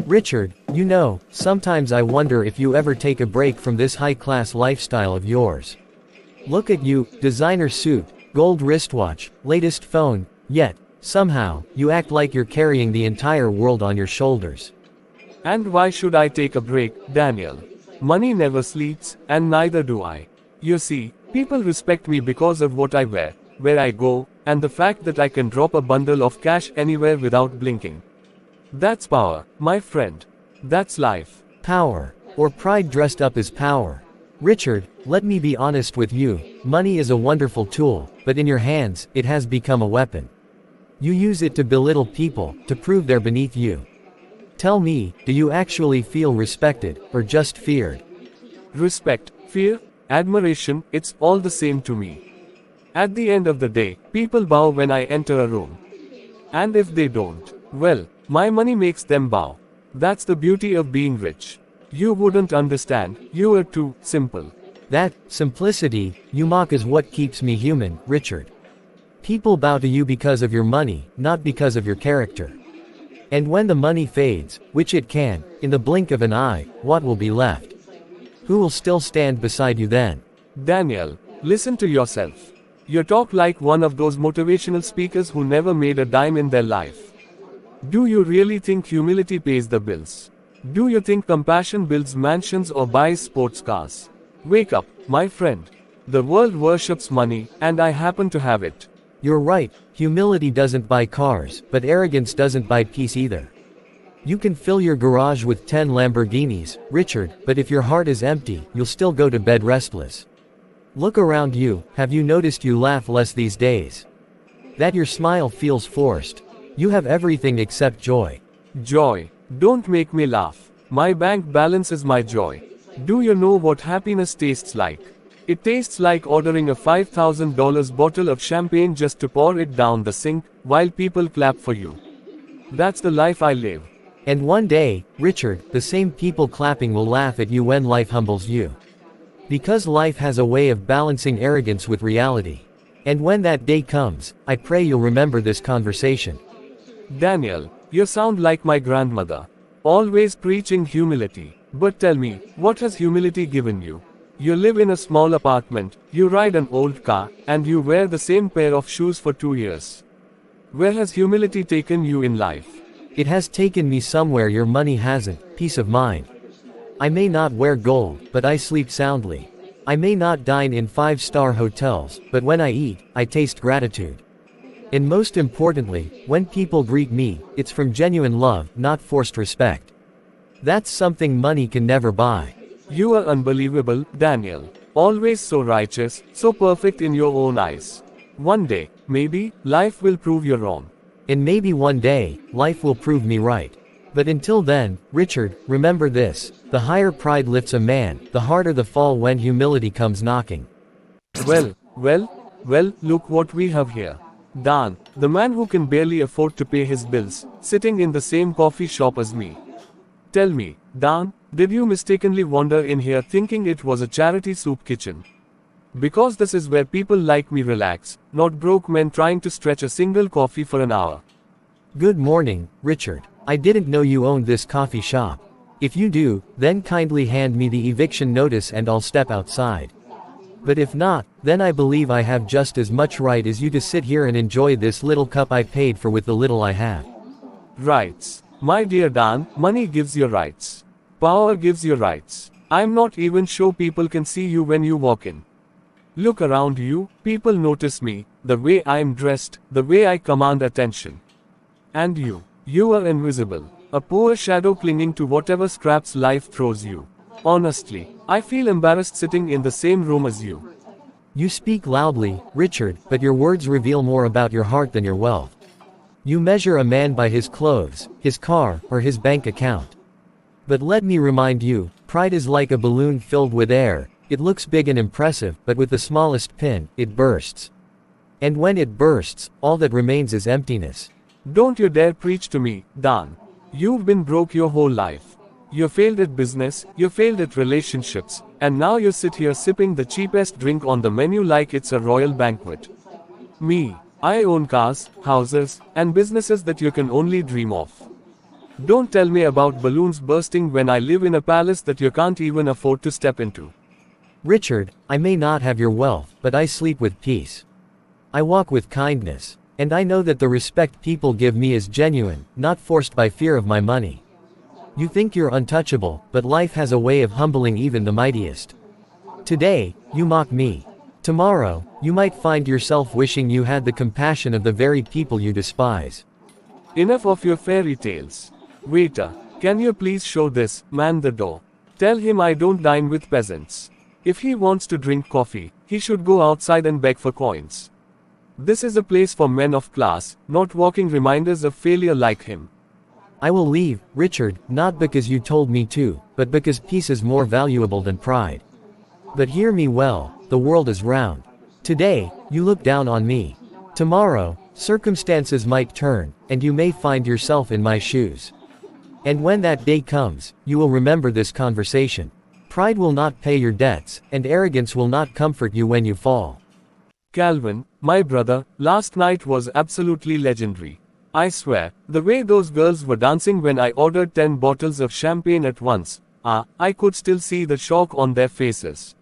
Richard, you know, sometimes I wonder if you ever take a break from this high-class lifestyle of yours. Look at you, designer suit, gold wristwatch, latest phone, yet, somehow, you act like you're carrying the entire world on your shoulders. And why should I take a break, Daniel? Money never sleeps, and neither do I. You see, people respect me because of what I wear, where I go, and the fact that I can drop a bundle of cash anywhere without blinking. That's power, my friend. That's life. Power. Or pride dressed up as power. Richard, let me be honest with you, money is a wonderful tool, but in your hands, it has become a weapon. You use it to belittle people, to prove they're beneath you. Tell me, do you actually feel respected, or just feared? Respect, fear, admiration, it's all the same to me. At the end of the day, people bow when I enter a room. And if they don't, well, my money makes them bow. That's the beauty of being rich. You wouldn't understand, you are too simple. That simplicity, you mock, is what keeps me human, Richard. People bow to you because of your money, not because of your character. And when the money fades, which it can, in the blink of an eye, what will be left? Who will still stand beside you then? Daniel, listen to yourself. You talk like one of those motivational speakers who never made a dime in their life. Do you really think humility pays the bills? Do you think compassion builds mansions or buys sports cars? Wake up, my friend. The world worships money, and I happen to have it. You're right, humility doesn't buy cars, but arrogance doesn't buy peace either. You can fill your garage with 10 Lamborghinis, Richard, but if your heart is empty, you'll still go to bed restless. Look around you, have you noticed you laugh less these days? That your smile feels forced. You have everything except joy. Joy. Don't make me laugh. My bank balance is my joy. Do you know what happiness tastes like? It tastes like ordering a $5,000 bottle of champagne just to pour it down the sink, while people clap for you. That's the life I live. And one day, Richard, the same people clapping will laugh at you when life humbles you. Because life has a way of balancing arrogance with reality. And when that day comes, I pray you'll remember this conversation. Daniel, you sound like my grandmother. Always preaching humility. But tell me, what has humility given you? You live in a small apartment, you ride an old car, and you wear the same pair of shoes for 2 years. Where has humility taken you in life? It has taken me somewhere your money hasn't, peace of mind. I may not wear gold, but I sleep soundly. I may not dine in 5-star hotels, but when I eat, I taste gratitude. And most importantly, when people greet me, it's from genuine love, not forced respect. That's something money can never buy. You are unbelievable, Daniel. Always so righteous, so perfect in your own eyes. One day, maybe, life will prove you wrong. And maybe one day, life will prove me right. But until then, Richard, remember this, the higher pride lifts a man, the harder the fall when humility comes knocking. Well, look what we have here. Dan, the man who can barely afford to pay his bills, sitting in the same coffee shop as me. Tell me, Dan, did you mistakenly wander in here thinking it was a charity soup kitchen? Because this is where people like me relax, not broke men trying to stretch a single coffee for an hour. Good morning, Richard. I didn't know you owned this coffee shop. If you do, then kindly hand me the eviction notice and I'll step outside. But if not, then I believe I have just as much right as you to sit here and enjoy this little cup I paid for with the little I have. Rights. My dear Dan, money gives you rights. Power gives you rights. I'm not even sure people can see you when you walk in. Look around you, people notice me, the way I'm dressed, the way I command attention. And you are invisible, a poor shadow clinging to whatever scraps life throws you. Honestly, I feel embarrassed sitting in the same room as you. You speak loudly, Richard, but your words reveal more about your heart than your wealth. You measure a man by his clothes, his car, or his bank account. But let me remind you, pride is like a balloon filled with air. It looks big and impressive, but with the smallest pin, it bursts. And when it bursts, all that remains is emptiness. Don't you dare preach to me, Dan. You've been broke your whole life. You failed at business, you failed at relationships, and now you sit here sipping the cheapest drink on the menu like it's a royal banquet. Me, I own cars, houses, and businesses that you can only dream of. Don't tell me about balloons bursting when I live in a palace that you can't even afford to step into. Richard, I may not have your wealth, but I sleep with peace. I walk with kindness, and I know that the respect people give me is genuine, not forced by fear of my money. You think you're untouchable, but life has a way of humbling even the mightiest. Today, you mock me. Tomorrow, you might find yourself wishing you had the compassion of the very people you despise. Enough of your fairy tales. Waiter, can you please show this man the door? Tell him I don't dine with peasants. If he wants to drink coffee, he should go outside and beg for coins. This is a place for men of class, not walking reminders of failure like him. I will leave, Richard, not because you told me to, but because peace is more valuable than pride. But hear me well, the world is round. Today, you look down on me. Tomorrow, circumstances might turn, and you may find yourself in my shoes. And when that day comes, you will remember this conversation. Pride will not pay your debts, and arrogance will not comfort you when you fall. Calvin, my brother, last night was absolutely legendary. I swear, the way those girls were dancing when I ordered 10 bottles of champagne at once, I could still see the shock on their faces.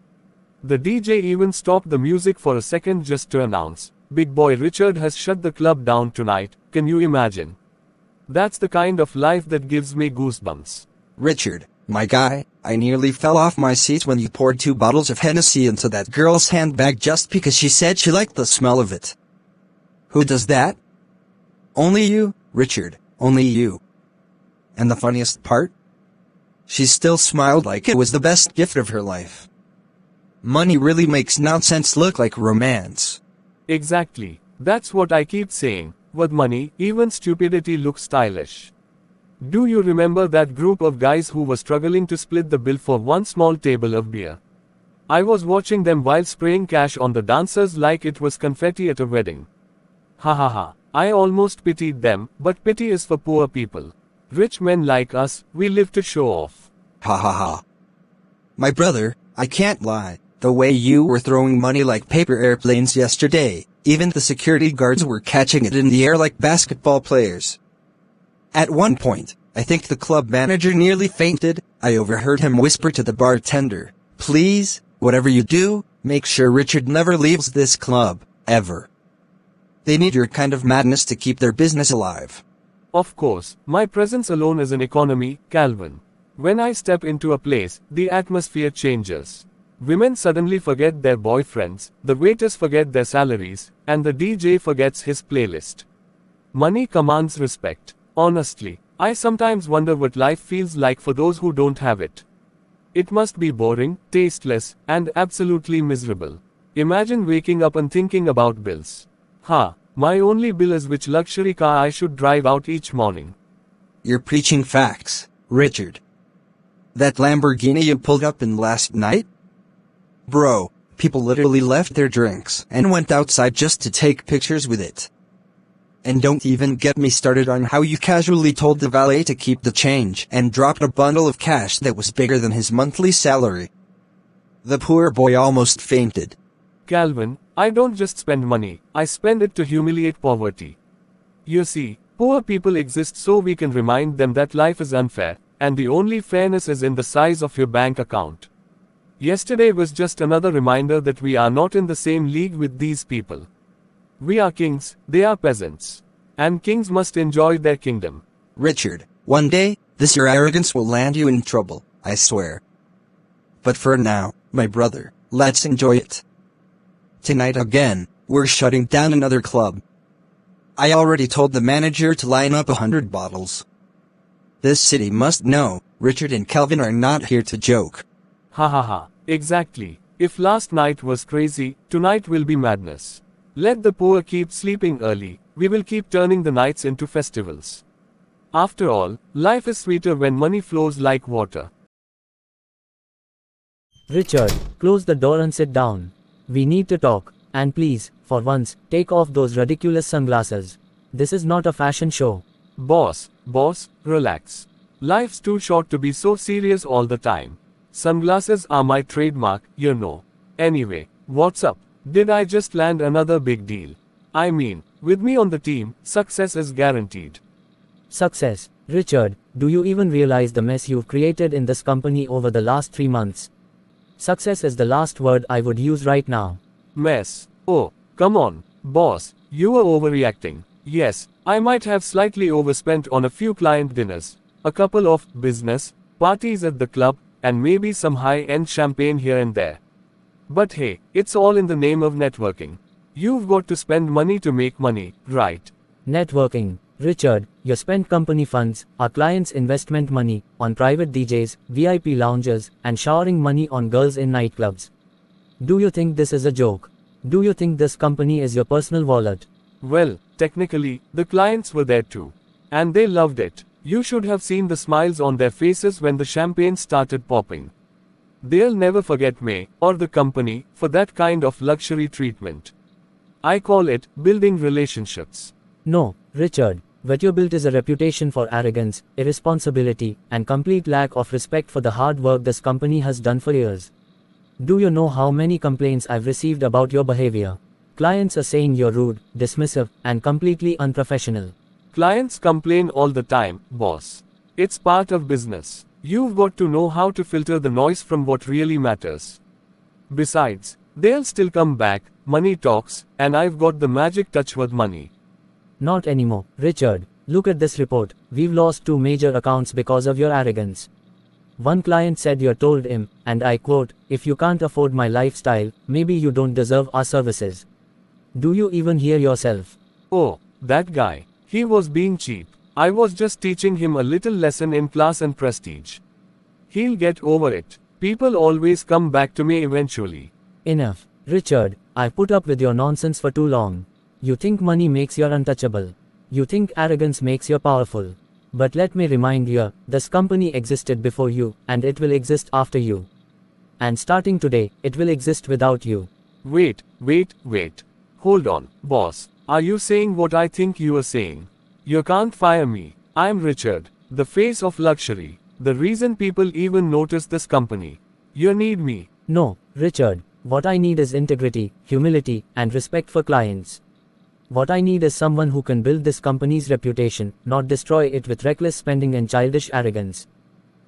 The DJ even stopped the music for a second just to announce, "Big boy Richard has shut the club down tonight." Can you imagine? That's the kind of life that gives me goosebumps. Richard, my guy, I nearly fell off my seat when you poured 2 bottles of Hennessy into that girl's handbag just because she said she liked the smell of it. Who does that? Only you, Richard, only you. And the funniest part? She still smiled like it was the best gift of her life. Money really makes nonsense look like romance. Exactly. That's what I keep saying. With money, even stupidity looks stylish. Do you remember that group of guys who were struggling to split the bill for one small table of beer? I was watching them while spraying cash on the dancers like it was confetti at a wedding. Ha ha ha. I almost pitied them, but pity is for poor people. Rich men like us, we live to show off. Ha ha ha. My brother, I can't lie. The way you were throwing money like paper airplanes yesterday, even the security guards were catching it in the air like basketball players. At one point, I think the club manager nearly fainted. I overheard him whisper to the bartender, "Please, whatever you do, make sure Richard never leaves this club, ever." They need your kind of madness to keep their business alive. Of course, my presence alone is an economy, Calvin. When I step into a place, the atmosphere changes. Women suddenly forget their boyfriends, the waiters forget their salaries, and the DJ forgets his playlist. Money commands respect. Honestly, I sometimes wonder what life feels like for those who don't have it. It must be boring, tasteless, and absolutely miserable. Imagine waking up and thinking about bills. My only bill is which luxury car I should drive out each morning. You're preaching facts, Richard. That Lamborghini you pulled up in last night? Bro, people literally left their drinks and went outside just to take pictures with it. And don't even get me started on how you casually told the valet to keep the change and dropped a bundle of cash that was bigger than his monthly salary. The poor boy almost fainted. Calvin, I don't just spend money, I spend it to humiliate poverty. You see, poor people exist so we can remind them that life is unfair, and the only fairness is in the size of your bank account. Yesterday was just another reminder that we are not in the same league with these people. We are kings, they are peasants. And kings must enjoy their kingdom. Richard, one day, this your arrogance will land you in trouble, I swear. But for now, my brother, let's enjoy it. Tonight again, we're shutting down another club. I already told the manager to line up 100 bottles. This city must know, Richard and Calvin are not here to joke. Ha ha ha, exactly. If last night was crazy, tonight will be madness. Let the poor keep sleeping early, we will keep turning the nights into festivals. After all, life is sweeter when money flows like water. Richard, close the door and sit down. We need to talk, and please, for once, take off those ridiculous sunglasses. This is not a fashion show. Boss, relax. Life's too short to be so serious all the time. Sunglasses are my trademark, you know. Anyway, what's up? Did I just land another big deal? I mean, with me on the team, success is guaranteed. Success. Richard, do you even realize the mess you've created in this company over the last 3 months? Success is the last word I would use right now. Mess. Oh, come on, boss, you are overreacting. Yes, I might have slightly overspent on a few client dinners, a couple of business parties at the club, and maybe some high-end champagne here and there. But hey, it's all in the name of networking. You've got to spend money to make money, right? Networking. Richard, you spend company funds, our clients' investment money, on private DJs, VIP lounges, and showering money on girls in nightclubs. Do you think this is a joke? Do you think this company is your personal wallet? Well, technically, the clients were there too. And they loved it. You should have seen the smiles on their faces when the champagne started popping. They'll never forget me, or the company, for that kind of luxury treatment. I call it building relationships. No, Richard, what you built is a reputation for arrogance, irresponsibility, and complete lack of respect for the hard work this company has done for years. Do you know how many complaints I've received about your behavior? Clients are saying you're rude, dismissive, and completely unprofessional. Clients complain all the time, boss. It's part of business. You've got to know how to filter the noise from what really matters. Besides, they'll still come back, money talks, and I've got the magic touch with money. Not anymore, Richard. Look at this report. We've lost 2 major accounts because of your arrogance. One client said you told him, and I quote, "If you can't afford my lifestyle, maybe you don't deserve our services." Do you even hear yourself? Oh, that guy. He was being cheap. I was just teaching him a little lesson in class and prestige. He'll get over it. People always come back to me eventually. Enough. Richard, I've put up with your nonsense for too long. You think money makes you untouchable. You think arrogance makes you powerful. But let me remind you, this company existed before you, and it will exist after you. And starting today, it will exist without you. Wait. Hold on, boss. Are you saying what I think you are saying? You can't fire me. I'm Richard, the face of luxury, the reason people even notice this company. You need me. No, Richard, what I need is integrity, humility, and respect for clients. What I need is someone who can build this company's reputation, not destroy it with reckless spending and childish arrogance.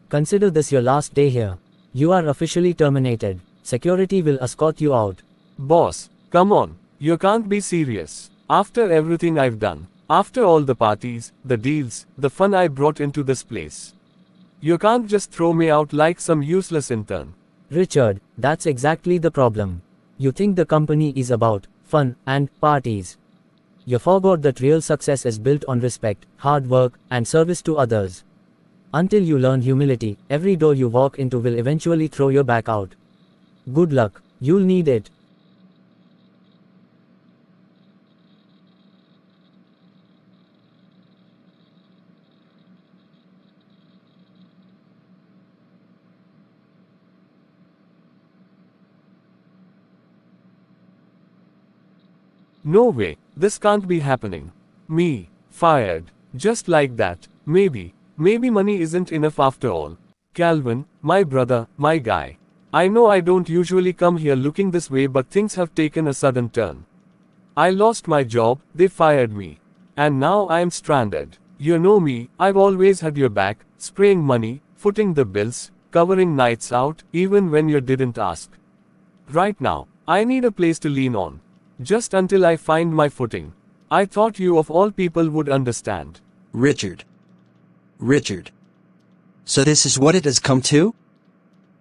Consider this your last day here. You are officially terminated. Security will escort you out. Boss, come on. You can't be serious. After everything I've done, after all the parties, the deals, the fun I brought into this place. You can't just throw me out like some useless intern. Richard, that's exactly the problem. You think the company is about fun and parties. You forgot that real success is built on respect, hard work, and service to others. Until you learn humility, every door you walk into will eventually throw you back out. Good luck, you'll need it. No way, this can't be happening. Me, fired, just like that. Maybe money isn't enough after all. Calvin, my brother, my guy. I know I don't usually come here looking this way, but things have taken a sudden turn. I lost my job, they fired me. And now I'm stranded. You know me, I've always had your back, spraying money, footing the bills, covering nights out, even when you didn't ask. Right now, I need a place to lean on. Just until I find my footing. I thought you of all people would understand. Richard. So this is what it has come to?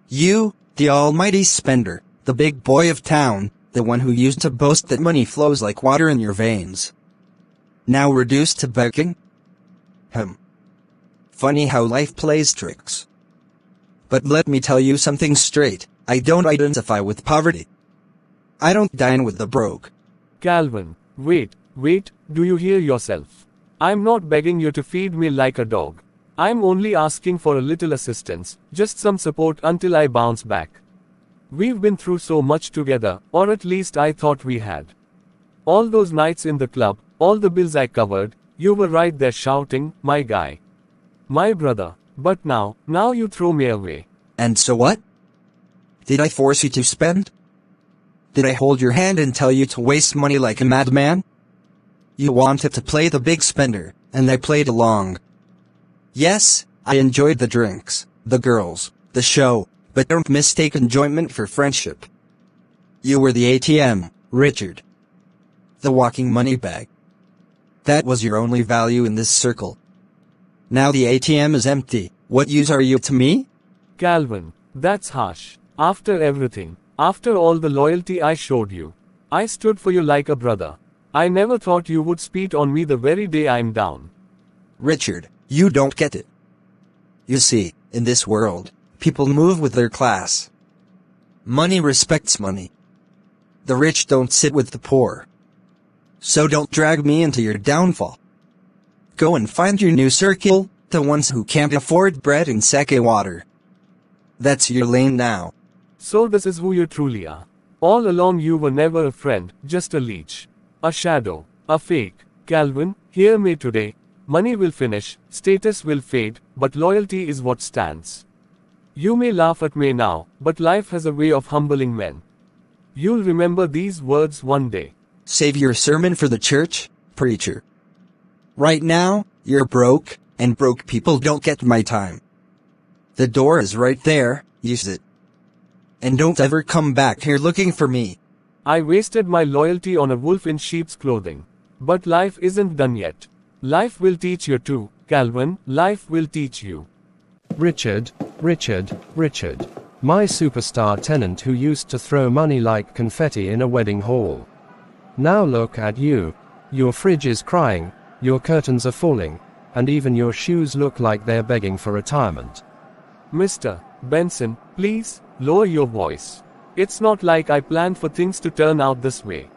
You, the almighty spender, the big boy of town, the one who used to boast that money flows like water in your veins. Now reduced to begging? Funny how life plays tricks. But let me tell you something straight, I don't identify with poverty. I don't dine with the broke. Calvin, wait, do you hear yourself? I'm not begging you to feed me like a dog. I'm only asking for a little assistance, just some support until I bounce back. We've been through so much together, or at least I thought we had. All those nights in the club, all the bills I covered, you were right there shouting, my guy. My brother. But now you throw me away. And so what? Did I force you to spend? Did I hold your hand and tell you to waste money like a madman? You wanted to play the big spender, and I played along. Yes, I enjoyed the drinks, the girls, the show, but don't mistake enjoyment for friendship. You were the ATM, Richard. The walking money bag. That was your only value in this circle. Now the ATM is empty. What use are you to me? Calvin, that's harsh. After everything, after all the loyalty I showed you, I stood for you like a brother. I never thought you would spit on me the very day I'm down. Richard, you don't get it. You see, in this world, people move with their class. Money respects money. The rich don't sit with the poor. So don't drag me into your downfall. Go and find your new circle, the ones who can't afford bread and sake water. That's your lane now. So this is who you truly are. All along you were never a friend, just a leech. A shadow, a fake. Calvin, hear me today. Money will finish, status will fade, but loyalty is what stands. You may laugh at me now, but life has a way of humbling men. You'll remember these words one day. Save your sermon for the church, preacher. Right now, you're broke, and broke people don't get my time. The door is right there, use it. And don't ever come back here looking for me. I wasted my loyalty on a wolf in sheep's clothing. But life isn't done yet. Life will teach you too, Calvin, life will teach you. Richard. My superstar tenant who used to throw money like confetti in a wedding hall. Now look at you. Your fridge is crying, your curtains are falling, and even your shoes look like they're begging for retirement. Mr. Benson, please, lower your voice. It's not like I planned for things to turn out this way.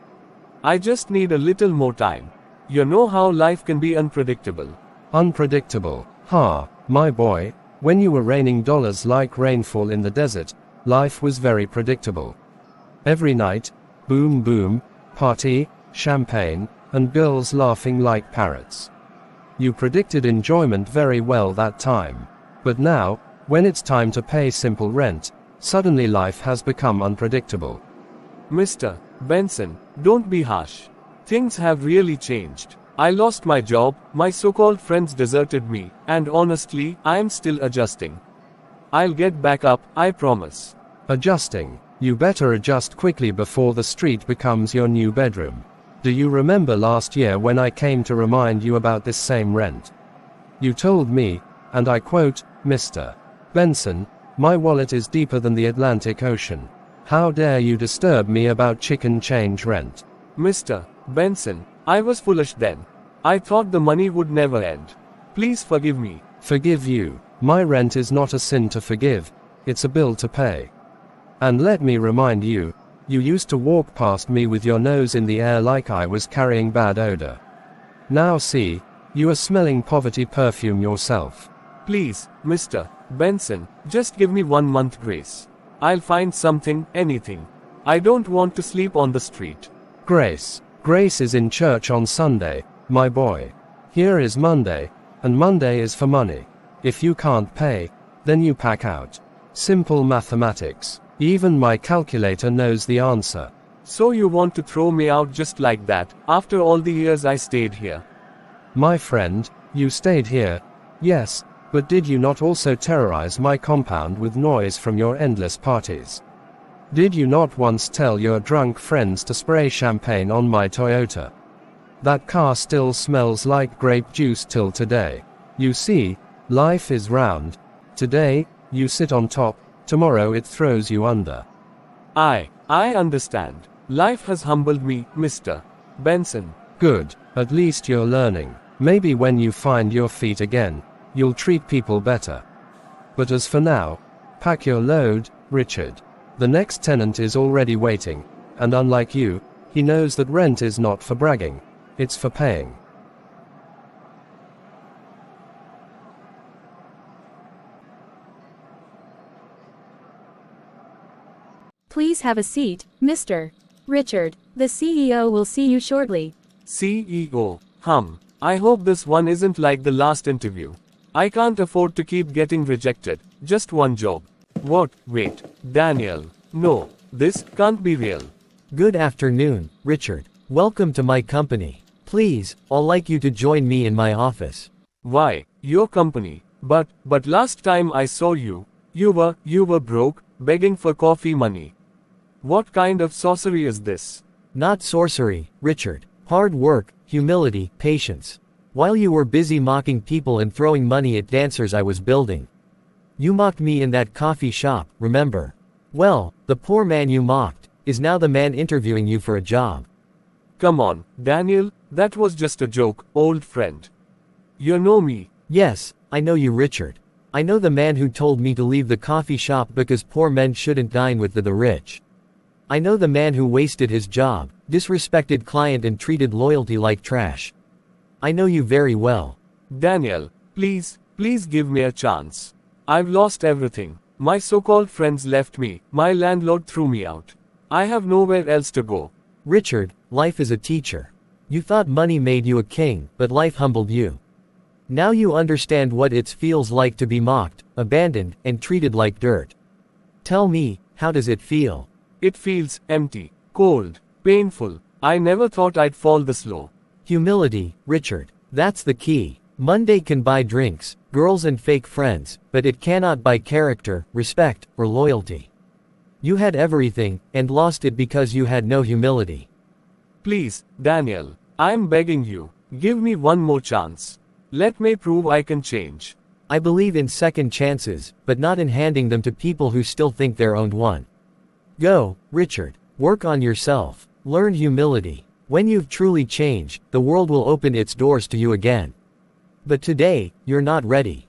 I just need a little more time. You know how life can be unpredictable. Unpredictable, my boy. When you were raining dollars like rainfall in the desert, life was very predictable. Every night, boom boom, party, champagne, and girls laughing like parrots. You predicted enjoyment very well that time. But now, when it's time to pay simple rent, suddenly life has become unpredictable. Mr. Benson, don't be harsh. Things have really changed. I lost my job, my so-called friends deserted me, and honestly, I am still adjusting. I'll get back up, I promise. Adjusting? You better adjust quickly before the street becomes your new bedroom. Do you remember last year when I came to remind you about this same rent? You told me, and I quote, Mr. Benson, my wallet is deeper than the Atlantic Ocean. How dare you disturb me about chicken change rent? Mr. Benson, I was foolish then. I thought the money would never end. Please forgive me. Forgive you? My rent is not a sin to forgive, it's a bill to pay. And let me remind you, you used to walk past me with your nose in the air like I was carrying bad odor. Now see, you are smelling poverty perfume yourself. Please, Mr. Benson, just give me 1 month grace. I'll find something, anything. I don't want to sleep on the street. Grace. Grace is in church on Sunday, my boy. Here is Monday, and Monday is for money. If you can't pay, then you pack out. Simple mathematics. Even my calculator knows the answer. So you want to throw me out just like that, after all the years I stayed here? My friend, you stayed here, yes, but did you not also terrorize my compound with noise from your endless parties? Did you not once tell your drunk friends to spray champagne on my Toyota? That car still smells like grape juice till today. You see, life is round. Today, you sit on top, tomorrow it throws you under. I understand. Life has humbled me, Mr. Benson. Good, at least you're learning. Maybe when you find your feet again, you'll treat people better. But as for now, pack your load, Richard. The next tenant is already waiting, and unlike you, he knows that rent is not for bragging, it's for paying. Please have a seat, Mr. Richard. The CEO will see you shortly. CEO, I hope this one isn't like the last interview. I can't afford to keep getting rejected, just one job. What? Wait, Daniel. No, this can't be real. Good afternoon, Richard. Welcome to my company. Please, I'd like you to join me in my office. Why, your company? But last time I saw you, you were broke, begging for coffee money. What kind of sorcery is this? Not sorcery, Richard. Hard work, humility, patience. While you were busy mocking people and throwing money at dancers I was building. You mocked me in that coffee shop, remember? Well, the poor man you mocked is now the man interviewing you for a job. Come on, Daniel, that was just a joke, old friend. You know me. Yes, I know you, Richard. I know the man who told me to leave the coffee shop because poor men shouldn't dine with the rich. I know the man who wasted his job, disrespected client and treated loyalty like trash. I know you very well. Daniel, please give me a chance. I've lost everything. My so-called friends left me, my landlord threw me out. I have nowhere else to go. Richard, life is a teacher. You thought money made you a king, but life humbled you. Now you understand what it feels like to be mocked, abandoned, and treated like dirt. Tell me, how does it feel? It feels empty, cold, painful. I never thought I'd fall this low. Humility, Richard. That's the key. Monday can buy drinks, girls and fake friends, but it cannot buy character, respect, or loyalty. You had everything, and lost it because you had no humility. Please, Daniel, I'm begging you, give me one more chance. Let me prove I can change. I believe in second chances, but not in handing them to people who still think they're owned one. Go, Richard. Work on yourself. Learn humility. When you've truly changed, the world will open its doors to you again. But today, you're not ready.